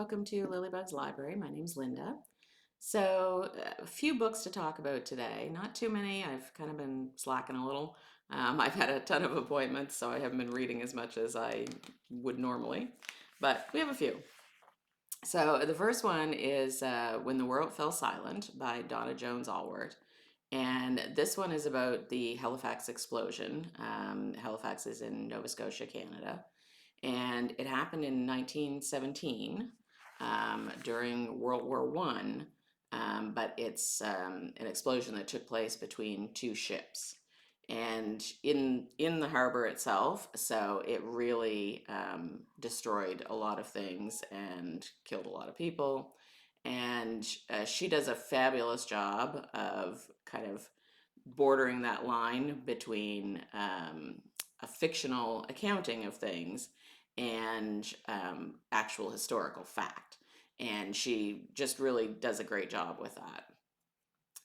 welcome to Lilybug's Library. My name's Linda. So, a few books to talk about today. Not too many. I've kind of been slacking a little. I've had a ton of appointments, so I haven't been reading as much as I would normally, but we have a few. So, the first one is When the World Fell Silent by Donna Jones Allward. And this one is about the Halifax explosion. Halifax is in Nova Scotia, Canada, and it happened in 1917 during World War One. But it's an explosion that took place between two ships, and in the harbor itself. So it really destroyed a lot of things and killed a lot of people. And she does a fabulous job of kind of bordering that line between a fictional accounting of things and actual historical fact. And she just really does a great job with that.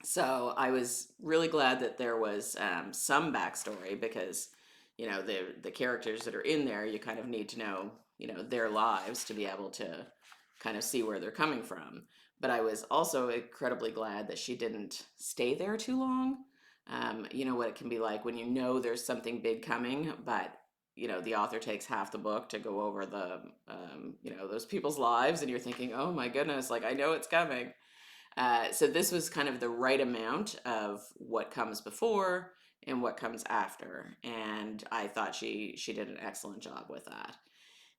So I was really glad that there was some backstory because, the characters that are in there, you kind of need to know, their lives to be able to kind of see where they're coming from. But I was also incredibly glad that she didn't stay there too long. You know what it can be like when you know there's something big coming, but the author takes half the book to go over those people's lives, and you're thinking, oh my goodness, like I know it's coming. So this was kind of the right amount of what comes before and what comes after, and I thought she did an excellent job with that.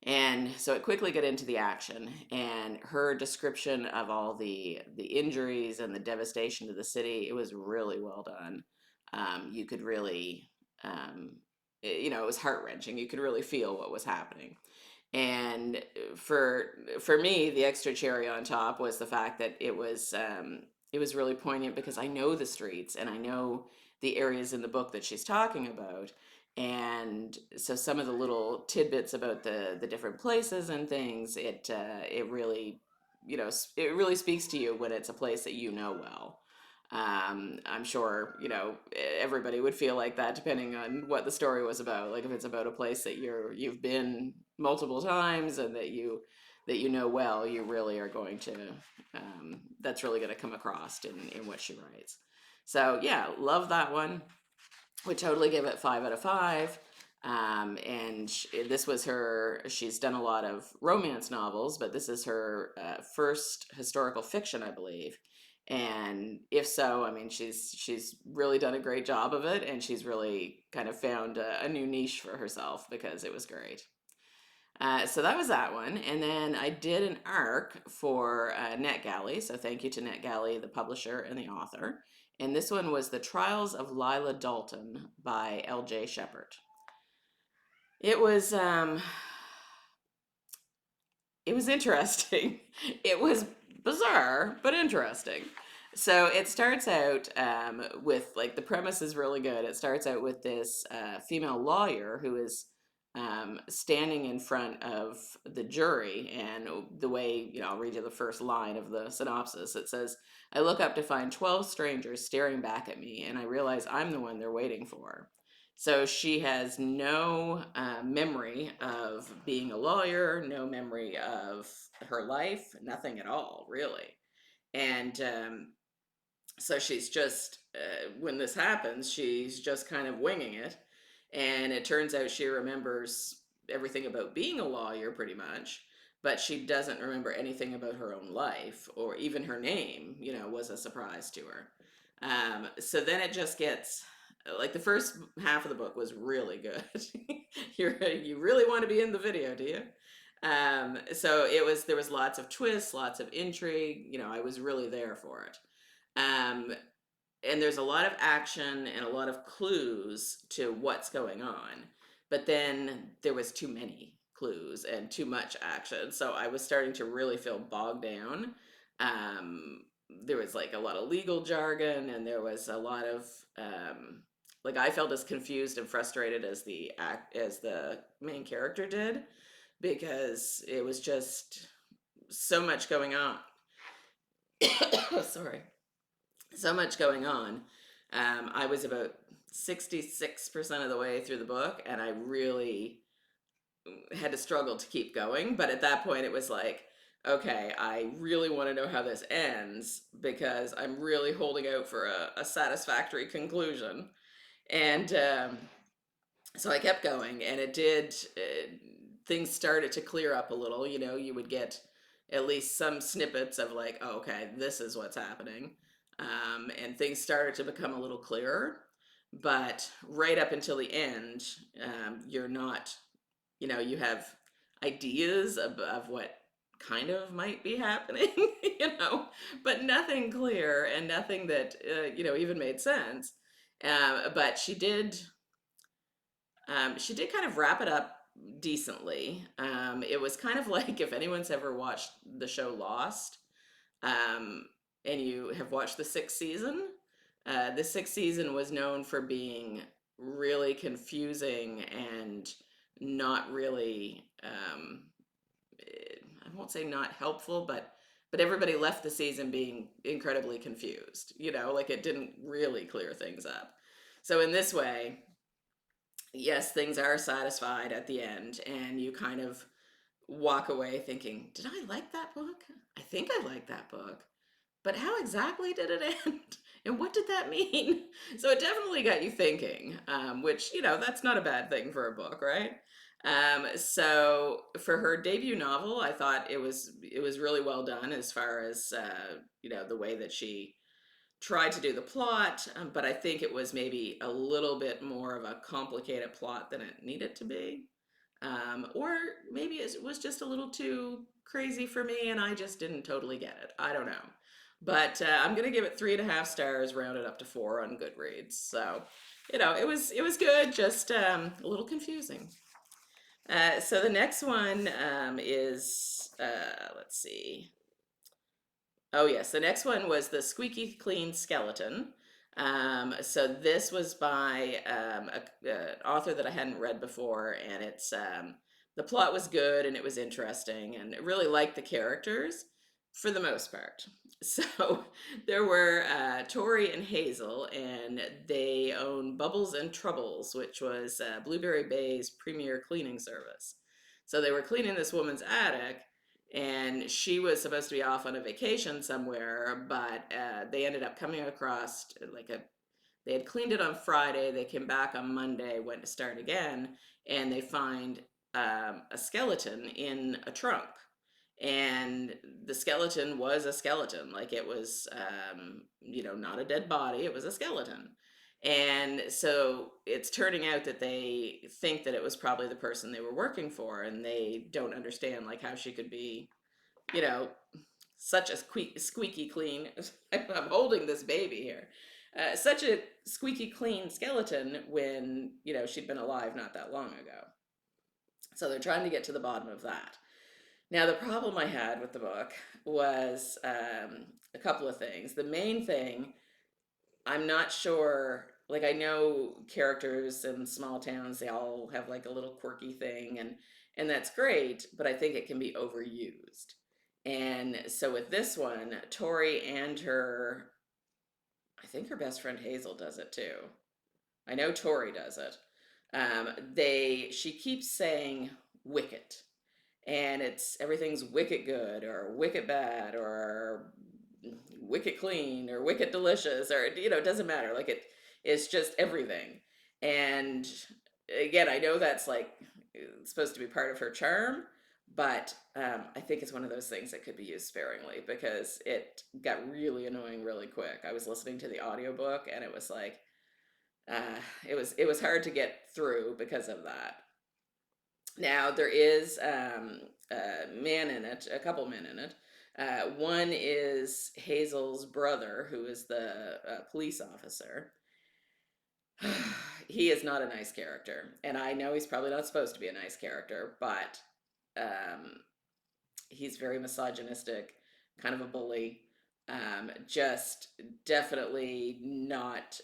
And so it quickly got into the action, and her description of all the injuries and the devastation to the city, it was really well done. You could really, it was heart wrenching. You could really feel what was happening. And for me, the extra cherry on top was the fact that it was really poignant because I know the streets and I know the areas in the book that she's talking about. And so some of the little tidbits about the different places and things, it really, it really speaks to you when it's a place that you know well. I'm sure, everybody would feel like that depending on what the story was about. Like if it's about a place that you've been multiple times and that you know well, you really are going to, that's really going to come across in what she writes. So yeah, love that one. Would totally give it 5 out of 5. And this was she's done a lot of romance novels, but this is her first historical fiction, I believe. And if so, I mean, she's really done a great job of it, and she's really kind of found a new niche for herself because it was great. So that was that one. And then I did an arc for NetGalley. So thank you to NetGalley, the publisher and the author. And this one was The Trials of Lila Dalton by L.J. Shepard. It was it was interesting. It was bizarre, but interesting. So it starts out with like the premise is really good. It starts out with this female lawyer who is standing in front of the jury, and the way I'll read you the first line of the synopsis. It says, "I look up to find 12 strangers staring back at me, and I realize I'm the one they're waiting for." So she has no memory of being a lawyer, no memory of her life, nothing at all, really. And so she's just, when this happens, she's just kind of winging it. And it turns out she remembers everything about being a lawyer pretty much, but she doesn't remember anything about her own life, or even her name, was a surprise to her. So then it just gets like the first half of the book was really good. You really want to be in the video, do you? So there was lots of twists, lots of intrigue. I was really there for it. Um, and there's a lot of action and a lot of clues to what's going on. But then there was too many clues and too much action. So I was starting to really feel bogged down. Um, there was like a lot of legal jargon, and there was a lot of like I felt as confused and frustrated as the main character did, because it was just so much going on. Sorry, so much going on. I was about 66% of the way through the book, and I really had to struggle to keep going. But at that point, it was like, okay, I really want to know how this ends because I'm really holding out for a satisfactory conclusion. And so I kept going, and it did. Things started to clear up a little. You know, you would get at least some snippets of like, oh, okay, this is what's happening, and things started to become a little clearer. But right up until the end, you're not. You know, you have ideas of what kind of might be happening. You know, but nothing clear and nothing that even made sense. But she did kind of wrap it up decently. It was kind of like if anyone's ever watched the show Lost, um, and you have watched the sixth season. The sixth season was known for being really confusing and not really. I won't say not helpful, but everybody left the season being incredibly confused. You know, like it didn't really clear things up. So in this way, yes, things are satisfied at the end, and you kind of walk away thinking, did I like that book? I think I like that book. But how exactly did it end? And what did that mean? So it definitely got you thinking, which, that's not a bad thing for a book, right? So for her debut novel, I thought it was really well done as far as the way that she tried to do the plot, but I think it was maybe a little bit more of a complicated plot than it needed to be. Or maybe it was just a little too crazy for me and I just didn't totally get it. I don't know. But I'm gonna give it 3.5 stars, rounded up to 4 on Goodreads. So, it was good, just a little confusing. So the next one is let's see. Oh, yes. The next one was The Squeaky Clean Skeleton. So this was by an author that I hadn't read before, and the plot was good and it was interesting, and I really liked the characters for the most part. So there were Tori and Hazel, and they own Bubbles and Troubles, which was Blueberry Bay's premier cleaning service. So they were cleaning this woman's attic, and she was supposed to be off on a vacation somewhere, but they ended up coming across they had cleaned it on Friday, they came back on Monday, went to start again, and they find a skeleton in a trunk. And the skeleton was a skeleton, like it was not a dead body, it was a skeleton. And so it's turning out that they think that it was probably the person they were working for, and they don't understand like how she could be, you know, such a squeaky clean. I'm holding this baby here. Such a squeaky clean skeleton when she'd been alive not that long ago. So they're trying to get to the bottom of that. Now the problem I had with the book was a couple of things. The main thing, I'm not sure. Like I know characters in small towns, they all have like a little quirky thing, and that's great, but I think it can be overused. And so with this one, Tori and I think her best friend Hazel does it too. I know Tori does it. She keeps saying wicket, and everything's wicked good or wicked bad or wicked clean or wicked delicious, or it doesn't matter, like it's just everything. And again, I know that's like supposed to be part of her charm, but I think it's one of those things that could be used sparingly because it got really annoying really quick. I was listening to the audiobook and it was like it was hard to get through because of that. Now there is a couple men in it. One is Hazel's brother, who is the police officer. He is not a nice character, and I know he's probably not supposed to be a nice character, but um, he's very misogynistic, kind of a bully. Just definitely not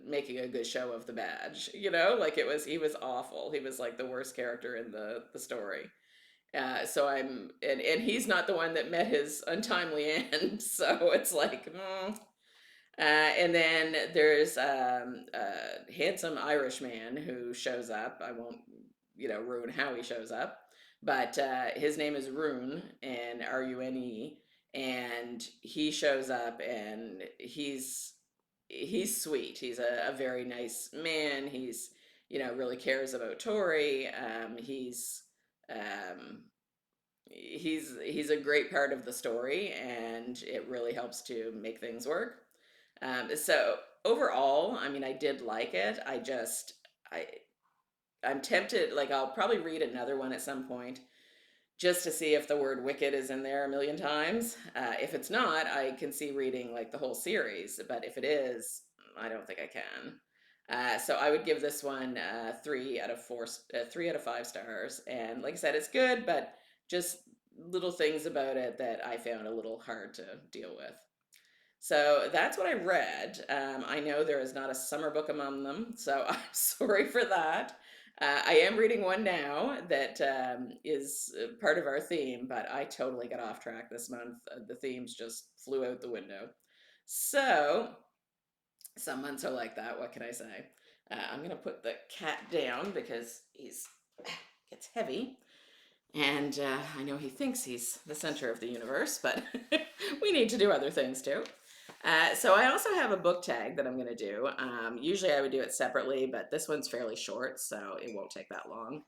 making a good show of the badge. Like he was awful. He was like the worst character in the story. So and he's not the one that met his untimely end. So it's like, and then there's a handsome Irish man who shows up. I won't, ruin how he shows up. But his name is Rune, and Rune, and he shows up, and he's sweet. He's a very nice man. He's really cares about Tori. Um, he's a great part of the story, and it really helps to make things work. So overall, I mean, I did like it. I I'm tempted, like I'll probably read another one at some point just to see if the word wicked is in there a million times. If it's not, I can see reading like the whole series, but if it is, I don't think I can. So I would give this one 3 out of 4, 3 out of 5 stars. And like I said, it's good, but just little things about it that I found a little hard to deal with. So that's what I read. I know there is not a summer book among them, so I'm sorry for that. I am reading one now that is part of our theme, but I totally got off track this month. The themes just flew out the window. So some months are like that. What can I say? I'm gonna put the cat down because he's gets heavy. And I know he thinks he's the center of the universe, but we need to do other things too. So I also have a book tag that I'm going to do. Usually I would do it separately, but this one's fairly short, so it won't take that long.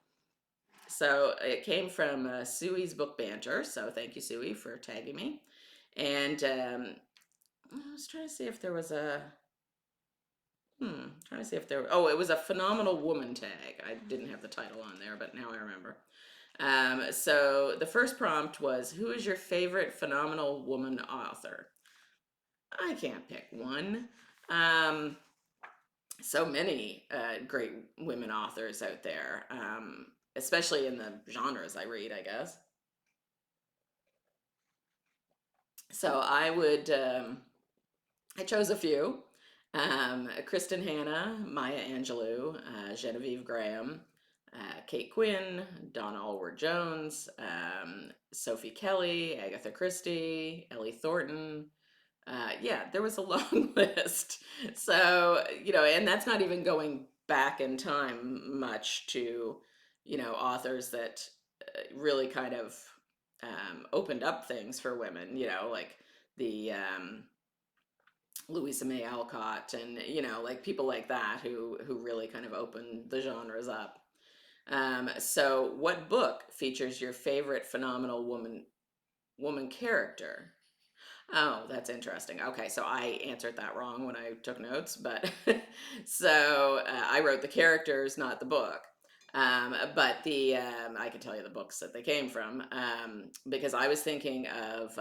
So it came from Suey's Book Banter, so thank you, Suey, for tagging me. And I was trying to see if there was a trying to see if there. Oh, it was a phenomenal woman tag. I didn't have the title on there, but now I remember. So the first prompt was, "Who is your favorite phenomenal woman author?" I can't pick one. Um, so many great women authors out there, especially in the genres I read, I guess. So I chose a few. Kristen Hanna, Maya Angelou, Genevieve Graham, Kate Quinn, Donna Allward Jones, Sophie Kelly, Agatha Christie, Ellie Thornton. Yeah, there was a long list. So, and that's not even going back in time much to, authors that really kind of opened up things for women, like the Louisa May Alcott and like people like that who really kind of opened the genres up. So what book features your favorite phenomenal woman character? Oh, that's interesting. Okay, so I answered that wrong when I took notes, but so I wrote the characters, not the book. But I can tell you the books that they came from because I was thinking of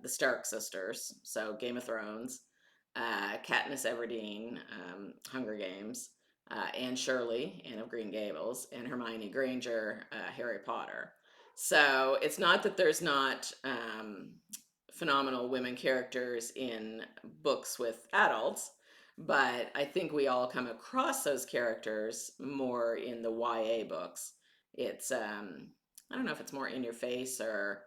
the Stark sisters, so Game of Thrones, Katniss Everdeen, Hunger Games, Anne Shirley, Anne of Green Gables, and Hermione Granger, Harry Potter. So it's not that there's not phenomenal women characters in books with adults, but I think we all come across those characters more in the YA books. It's I don't know if it's more in your face or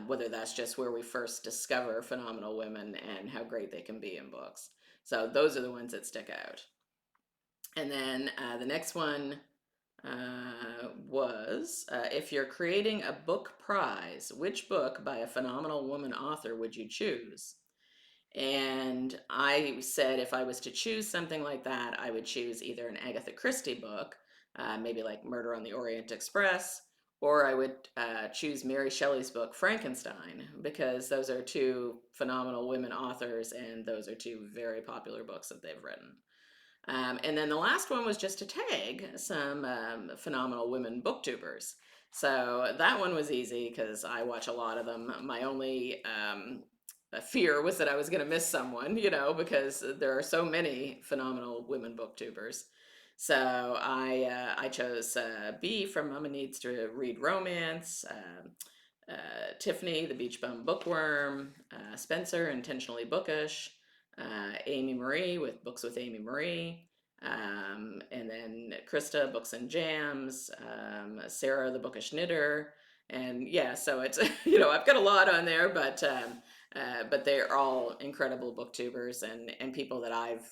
whether that's just where we first discover phenomenal women and how great they can be in books. So those are the ones that stick out. And then the next one was if you're creating a book prize, which book by a phenomenal woman author would you choose? And I said if I was to choose something like that, I would choose either an Agatha Christie book, maybe like Murder on the Orient Express, or I would choose Mary Shelley's book, Frankenstein, because those are two phenomenal women authors, and those are two very popular books that they've written. And then the last one was just to tag some phenomenal women booktubers. So that one was easy because I watch a lot of them. My only fear was that I was going to miss someone, because there are so many phenomenal women booktubers. So I chose B from Mama Needs to Read Romance, Tiffany, the Beach Bum Bookworm, Spencer, Intentionally Bookish, Amy Marie with Books with Amy Marie, and then Krista, Books and Jams, Sarah, the Bookish Knitter, and yeah, so it's I've got a lot on there, but they're all incredible booktubers and people that I've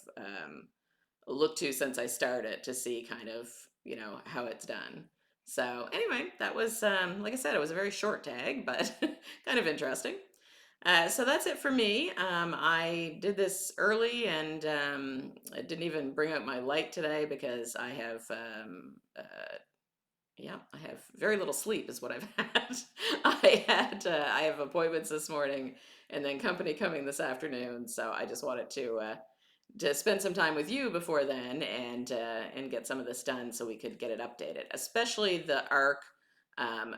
looked to since I started to see kind of how it's done. So anyway, that was like I said, it was a very short tag, but kind of interesting. So that's it for me. I did this early and I didn't even bring out my light today because I have yeah, I have very little sleep is what I've had. I have appointments this morning and then company coming this afternoon, so I just wanted to spend some time with you before then and get some of this done so we could get it updated, especially the arc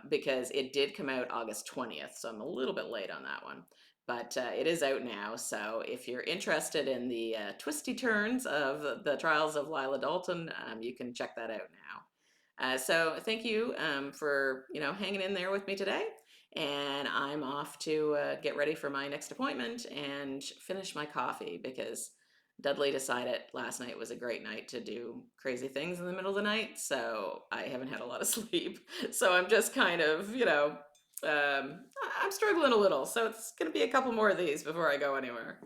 because it did come out August 20th, so I'm a little bit late on that one. But it is out now, so if you're interested in the twisty turns of the trials of Lila Dalton, you can check that out now. So thank you for hanging in there with me today, and I'm off to get ready for my next appointment and finish my coffee because Dudley decided last night was a great night to do crazy things in the middle of the night, so I haven't had a lot of sleep. So I'm just kind of, I'm struggling a little. So it's going to be a couple more of these before I go anywhere.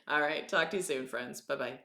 All right, talk to you soon, friends. Bye bye.